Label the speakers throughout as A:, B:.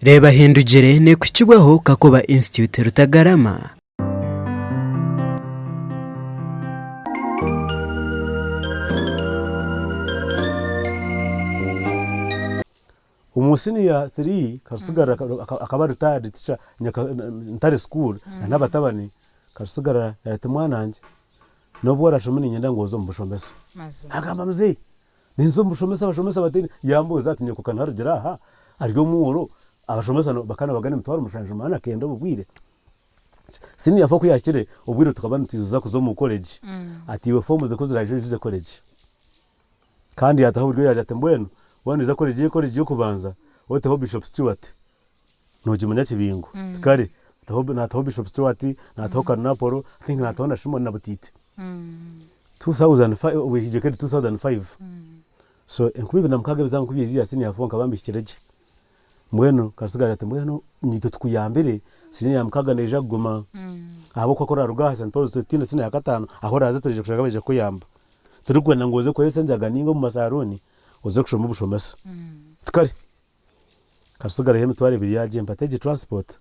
A: Reeba Ahindugire ne ku kigo Kakoba Institute Rutagarama.
B: Umusini ya 3 kasugara akaba retired teacher ntare school n'abatabani kasugara yate mwananje nobwo arashomini nyenda ngozo mbushomesa agamba muzee ninzo mbushomesa bashomesa batini yambuza ati nyoko kanarugera aha aryo muworo abashomesa bakana bagane mutwara umushanje mana kendo bubwire sini yafo kuyakire ubwire tukabana tuzuza kuzo mu college ati we form ze koziraje college kandi yataho buryo yaje atembweno waniza college yo kubanza wote ho Bishop Stewart nojimanya kibingo tikare taho Bishop Stewart na taho Karnapolo think na taho Shimon na Butite 2005 we hijekedi 2005 so enkubibe namkaga bizangu kubiye ya sini yafonka bambishyireje mweno kasuga ati mweno nyito tukuyambere sini yamkaga neja goma abo kwakora ruga St Paul Stina sini ya 5 aho raze turije kushaka baje kuyamba turi kwenda ngoze ko yese njaga ningo mu masaroni uze kushoma bushomesa tukari kasugara heme tware biri yaje mpateje transport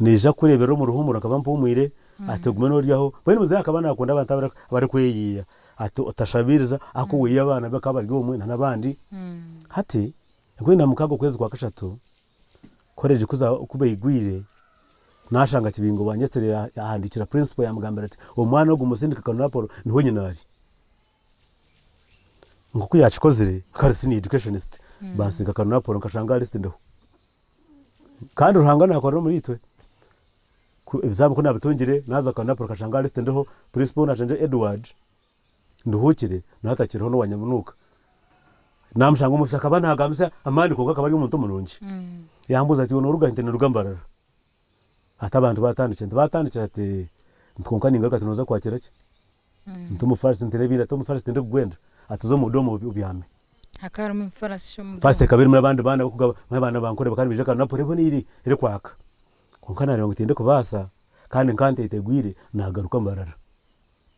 B: neja kurebera mu ruhumura akabampa umwire ategume no ryaho bene muze akabana akunda abantu bari kweyiya atashabiriza ako wiye abana bakaba ryo umwe nabandi hati ngwina mukago kwezi kwa kashatu college kuza kube igwire nashanga kibingo banyesere yahandikira principal yamugambira ati umwana wo gumusindika Karnapolo niho nyinari nguko yachikozire karisi ni educationist basika Karnapolo nkashanga list ndo kandi ruhangana akora muri itwe ibizabo ko nabitungire naza Karnapolo kashanga list ndo principal na Janje Edward nduhukire natakiriho no wanyamunuka namushanga umufaka bana hagamisa amani konka kabari umuntu mulungi yambuza ati ono ruga intene rugambarara atabantu batandikira ati nkonka ningaga tunoza kwakira ki ntumu first interebira tumu first inde kugwenda atuzo mudomo ubyame
C: hakara mu farasi mu
B: first kabiri muri abandi bana bakugaba abana bankore bakari bije Karnapolo bo niri iri kwaka konka nari ngitinde kubasa kandi nkante itegwire nagaruka mbarara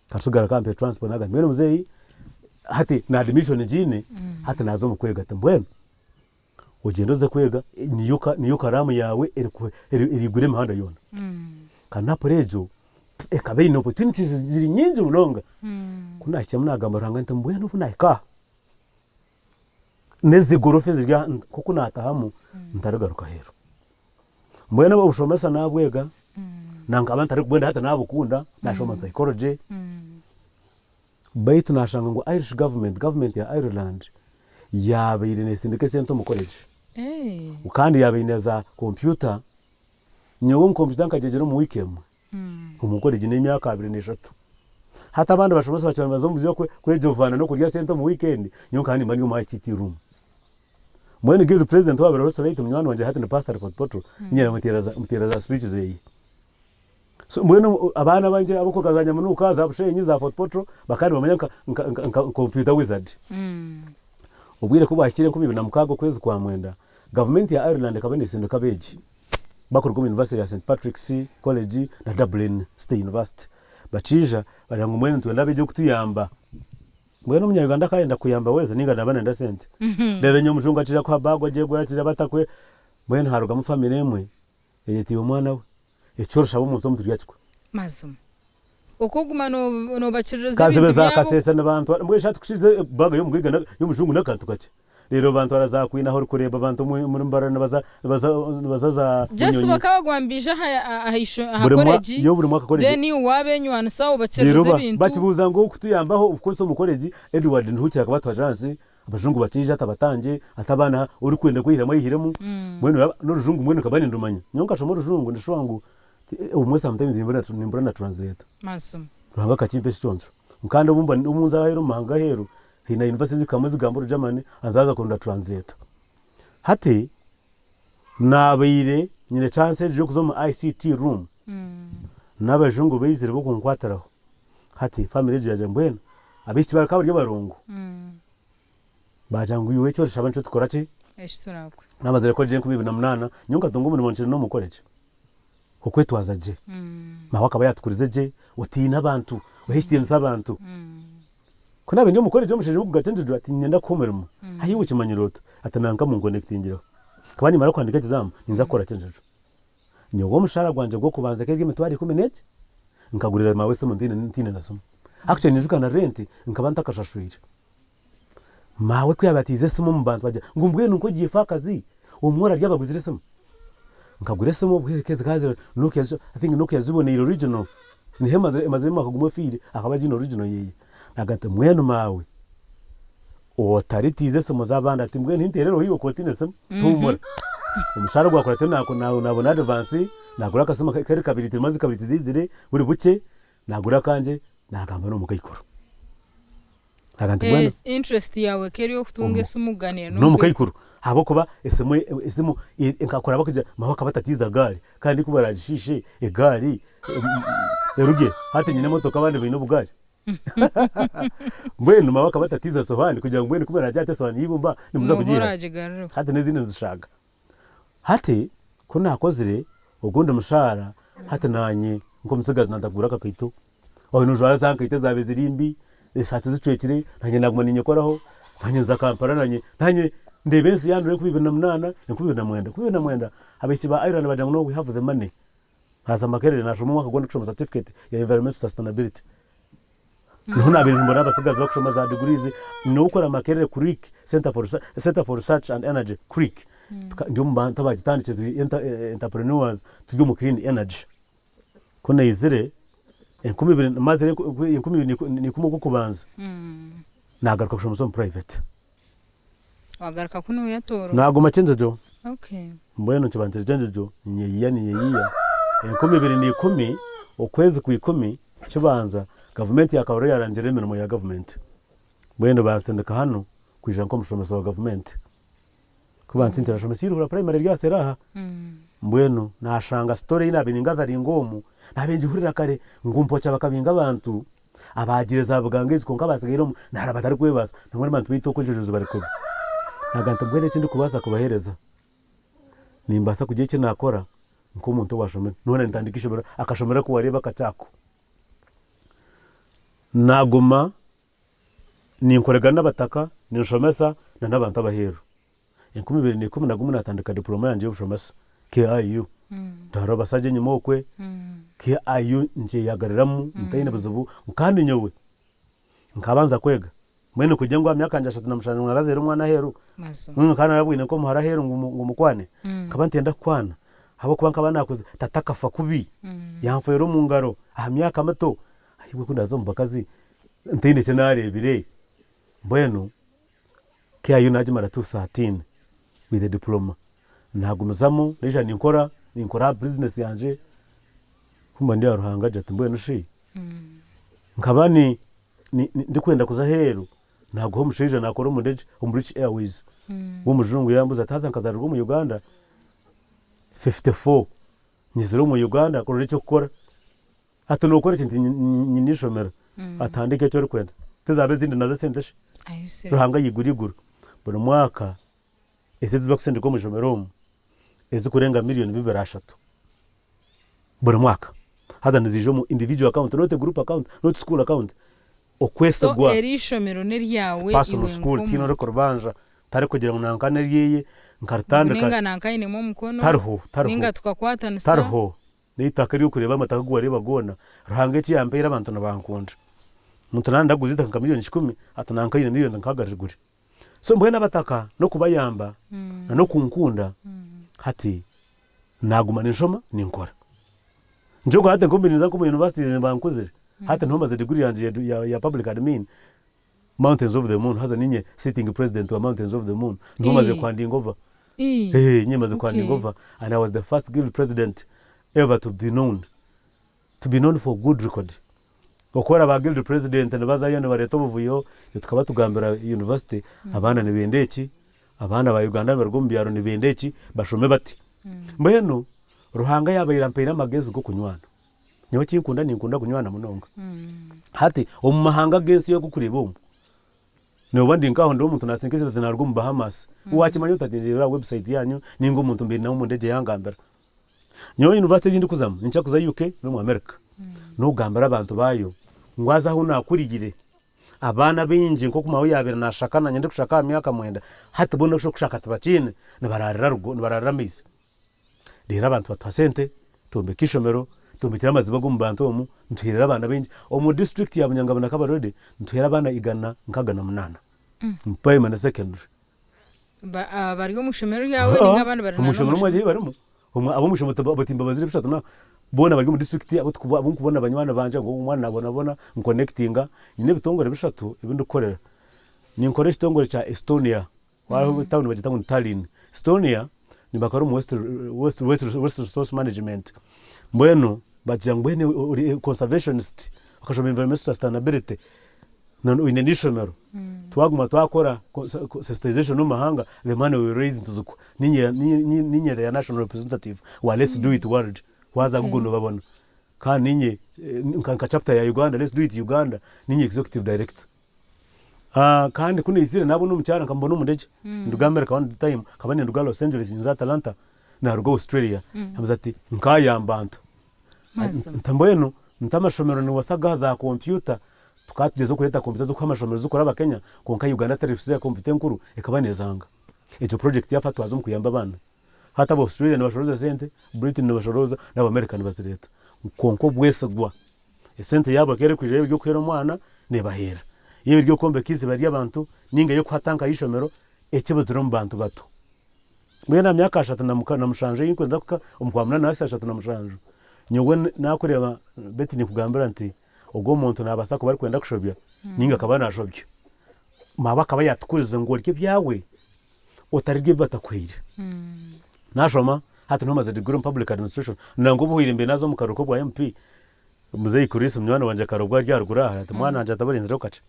B: kasugara kampe transport naga mwene muzeyi hati na admission jine hati nazo mukwega tambwene ugendo ze kwega niyo karamu yawe erigure mahanda yona Karnapolo ejo ekabe ino opportunities ziri nyinji ulonga kuna cyamwe nagamba ranga ntambwene ubunayika nezi gorofe zirya kuko natahamu ntaragaruka hero mwene babushomesa nabwega nanga abantu ari kubenda hata nabukunda nashoma psychology baitu nashanga ngo Irish government ya Ireland yabire ne syndication to mu college ukandi yabine za computer nyowo mu computer nkagegero mu weekend mu college ne myaka 23 hata abandi bashomesa cyane bazombuze kwe Jovana no kurya center mu weekend nyo kandi mari mu ICT room mwene give the president wa bero salite mnywana wanje hata ne pastor for Porto nyera muteraza speeches eyi so mwene abana banje abako kazanya munuka za bushenyi za Fort Porto bakari bamenya computer wizard ubwire kuba akire kubibe na mukago kwezi kwa mwenda government ya Ireland kabende sindo kabeji bakurwa University ya St Patrick's College na Dublin State University bachija barangu mwene tuenda beje kutuyamba mwene umunyarwanda kaenda kuyamba weza ninga nabana nda sente rero nyo mushunga tira kwa bagwa je gura batakwe mwene haruga mu family emwe yeti umwana we ecorosha bo muzo muturi yaciko
C: mazum okuguma no bachiriza
B: kaze beza kasesa nabantu mwe shatu kushize baga yo mugigana yo mushungu nakantu kace rero abantu baraza kwina ho kureba abantu muri mbarana bazaza
C: just bakabagwambije ahisho college
B: yo buri mwaka college
C: then wabenywana sawo bachiriza ibintu
B: bakibuza ngo kutuyambaho uko mu college Edward ntuhukira kabatwa jansi abajungu batije atabatanje atabana uri kwenda kwihiramo yihiremo mwene no rujungu mwene kabani ndumanya nyonka shomo rujungu ndishwangu umwe sometimes nimbura na translate
C: masum
B: ruhanga kachimpe sitonzo mukanda bumba umunza hero manga hero hina university kamazi gamboro Germany azaza kunda translate hati nabire nyine chance yo kuzoma ICT room nabajungu bezire bo kunkwataraho hati family yaje mbwena abichi barakaburyo barongo bajangu yuwe cyo shabancho tukora ki
C: eshiturakwe
B: namazere ko je kubibi na munana nyonga tungu muri monchero no mukoreje okwetwazaje mawaka bayatukurize je utina abantu bahishitiye n'abantu kuna bindi mukoreje musheje kugatenje ati nyenda komeramo ayiwe kimanyirota atananka mu connectingiro kabani mara kwandika exam ninza kora cyenjeje nyogo mushara gwanje bwo kubanza kege mitwari 10 nkagurira mawe se ntine nasoma actually nijuka na rent nkabanta kashashwira mawe kwiyabatize simo mu bantu bajya ngumbwe nuko giye fakazi umwora ryabaguzire simo nkagure simo bwekeze kaze nuko I think nuko yaziboneye original ni hemaze makaguma fili akaba gino original yeye nagata mwenu mawe otaritize simo zabanda ati mbwe ntinterero hiyo kotine simo tumura umushara gwa korate nabona advance nagura kasema kare kabiri timazi kabiri zizire buri buke nagura kanje nagamba no mukayikoro nagante bwana
C: interest yawe keri okutunge sumuganira
B: no mukayikoro habo kuba esimu nkakora bakija mahaka batatiza gari kandi kubarajishishe egari eruge hati nyine motoka bande bino bugari mbwenu mahaka batatiza sohani kugira ngo mbwenu kubera jate sohani yibumba nimuza kugira hati nezine zishaga hati kuna akozire ugundi mushara hati nanye nko musigazi ndagura kakayito oyo nujara sanka itezabe zirimbi esate zicwekire nanye nagumana inyokoraho nanye za Kampala nanye ndebensi yandure kubibona munana kubibona mwenda abiki ba Ireland bajya ngo we have the money haza makerere nashomo mwaka gwanda kushoma certificate ya environmental sustainability niho nabiri mbona abasigazi bakushoma za degrees no ukora makerere creek center for research and energy creek ndio mbantu bagitandike entrepreneurs tujye mu clean energy kona izire enkumibiri mazire enkumibiri ni kumugo kubanza nagaruka kushoma some private
C: wagaruka kuno yatoro
B: nago machenjejo
C: okay
B: mbweno kibanje chenjejo niyeyiya enkumibiri ni 10 okwezi ku 10 kibanza government yakabaro yarangire imirimo ya government mbweno basendeka hano kwijana nko mushomesa wa government kubanza international ura primary rya seraha mbweno nashanga story ina biningaza ngomu nabenje hurira kare ngumpo cyabakabinga abantu abagireza bugangezi ko nkabasigairo narabatari kwebasa namwe abantu bito ko jojozo bari ko naganta mbwene kindi kubaza kubahereza nimbasa kugiye cyo nakora nko umuntu washome none ntandikishe akashomera ko wareba kacako nagoma ninkorega n'abataka ninshomesa na nabantu abahero enkumibiri ni 10 natandika diploma yanje y'ubushomesa KIU ndaro basaje nyimokwe KIU nje yagariramu ntayine buzubu kandi nyowe nkabanza kwega mwene kujya ngo amyaka njye 3 namushana mwaraze umwana hero kana yabwine ko muhara hero ngumukwane kabantenda kwana habo kuba nkabana nakoze tatakafa kubi yamfero mu ngaro amyaka mato ayiwe kundazo mbakazi ntayine cyo narebire mbwenu KIU najimara 2013 with the diploma nagumuzamo leja ninkora business yanje kumba ndi aruhanga jati mbwenu shi nkabani ndikwenda kuza hero nago homushije nakora mu ndege British Airways wo mujungu yambuza taza nkazarwa mu Uganda 54 nizero mu Uganda ko rero cyo gukora atunokora kintu nyinishomera atandike cyo rikwenda tezabe zindi nazo sendeshe ruhanga yigurigura buri mwaka ese ziba kusendeka mu jomeromu ezi kurenga miliyoni 200 buri mwaka hada nizije mu individual account not group account not school account okwese gwa
C: so erishomero neryawe
B: iwe school kino rekorbanja tari kugira ngo nankane riye nkartandika
C: ninga nankane mu mukono
B: tarho
C: ninga tukakwatana
B: tarho nitaka ryo kureba amataka gwareba gona ruhange ki yampera abantu nabankunje muntu nanda guzita nka miliyoni 10 atanankane miliyoni nkagarigure so mbwena bataka no kubayamba na no kunkunda hati nagumana inshoma ninkora njogo hate kombiniza ko mu university bankuzire hate ntomaze degree yanje ya public admin Mountains of the Moon haza ninye sitting president wa Mountains of the Moon ntomaze kwandingova nyemaze kwandingova and I was the first guild president ever to be known for good record okora ba guild president nabaza yone bareto buvuyo tukaba tugambira university abana ni bendeki abana ba Uganda bargombyaro ni bendeki bashome bati mbeno ruhanga yabayira mpera magezi go kunywana nyo kinkunda ninkunda kunywana munonga hati omumahanga gensi yo kukureba no bandi nkaho ndo umuntu nasinkise tanargo mu Bahamas uwakimanyo utadira website yanyu ningo umuntu mbere na mu ndege yangambira nyo university yindi kuzamu nincha kuza UK no mu America no gambara abantu bayo ngwaza aho nakurigire abana binji nko kumawe yabira nashakana nyende kushaka myaka mwenda hati bona kushaka tabakine nibararira rugo nibararira mizi rero abantu batasente tombe kishomero tumbitira amaziba go mu bantu omu ntuhirira abana benji omu district ya Bunyangabana Kabarode ntuhira abana igana nkagana munana primary na secondary
C: bari mu shomero yawe ninga abana bari
B: mu shomero mwaje barimo abo mu shomero batimba bazire bishatu na bona bari mu district abo kubona abanywana banje ngo umwana bona connectinga nyine bitongore bishatu ibindi ukorera ni nkoresha itongore cha Estonia waho town bagita ngo Tallinn Estonia ni bakaro mu west resource management mbwenu bajya mbwene conservationist bakashoma environmental sustainability none in additional twaguma twakora sensitization no mahanga the money we raise into zuko ninye ya national representative wa let's do it world waza gugono babona kandi ninye nka chapter ya Uganda let's do it Uganda ninye executive director kandi kune izire nabo n'umucyara nkambona umudege ndugamera kandi time kabane nduga Los Angeles in Atlanta na rugo Australia hamuzati nkayambanta ntambweno ntamashomero ni wasaga za computer tukatugeze kureta computer zo kwamashomero zo kuraba Kenya konka Uganda tarifise ya computer nkuru ekabanezanga ejo project yafatwa zo mukuyamba abana hata abo Australia nabashoroza sente Britain nabashoroza n'aba American bazireta konko bwese gwa esente yabo kere kuje byo kwera mwana ne bahera yewe ryo kombe kizi bari abantu ninga yo kwatanka yishomero ekibuziro mu bantu bato mwena myaka 3 na mushanje yinkwenda kuka umkwamuna na 3 na mushanje nyowe nakureba beti ni kugambira nti ubwo muntu nabasako bari kwenda kushobya ninga kabana ashobye mabaka bayatukuze ngo rye byawe utarige batakwire nashoma hata nomaze degree in public administration nango buhire mbe nazo mu karuko bwa MP muzeyi kurisa mwana wanje karugwa ryarugura ati mwana anje atabari nziro kace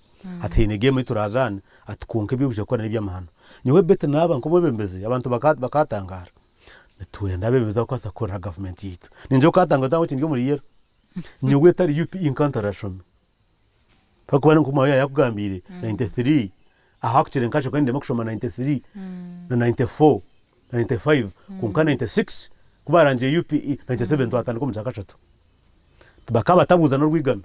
B: ati ni game turazana atukunke bibuje ko nari byamahano nyowe beti naba nko bembeze abantu bakatangara tuenda bebeza ko asakora government yitu ninjo katanga tawo kingi muri yero nyowe tari UP incantation pakubana nkuma yakugambire 93 ahakire nkasho kandi ndemakushoma 93 na 94 95 kunka 96 kubaranje UP 97 twatana ko muchaka chato bakaba tabuza no rwigana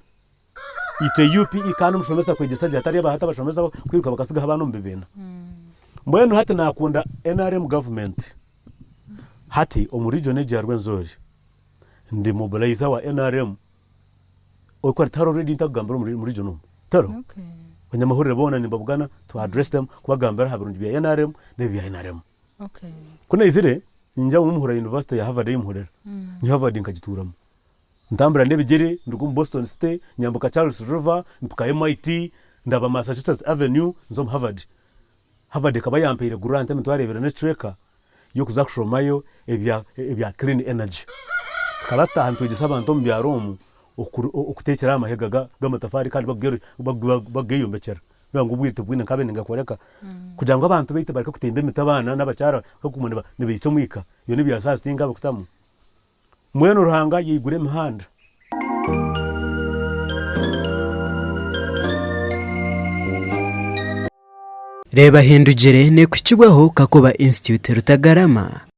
B: ite UP ikana mushomesa kwegesa jatari abahata bashomesa kwiruka bakasiga abantu mbebena mbwenu hati nakunda NRM government hati omurijone jarwe nzori ndi mobilizer wa NRM okwa taro ready ntagambira muri region taro
C: okay
B: banyamahurire bona nimbabugana to address them kubagambira haburundi bya NRM nebya NRM
C: okay
B: kuna izire njya mu muhura university ya Harvard y'imhurera ni Harvard nkagituramo ntambira nebigere ndugu Boston State nyambuka Charles River mpuka MIT ndaba Massachusetts Avenue nzo Harvard kaba yampere grant mutwarebera ne tracker yo kuzakushomayo ebya clean energy kalata hantu gisaba nto mbya Rome okutekera amahegaga gamatafari kandi bageyombekera bango bwite bwine kabene ngakoreka kugira ngo abantu bite bareka kutembe mitabana n'abacara ko kumuneba nibisomwika yo nibya sastinga bakutamu mweno ruhanga yigure mihanda
A: Reeba Ahindugire ne ku kigo Kakoba Institute Rutagarama.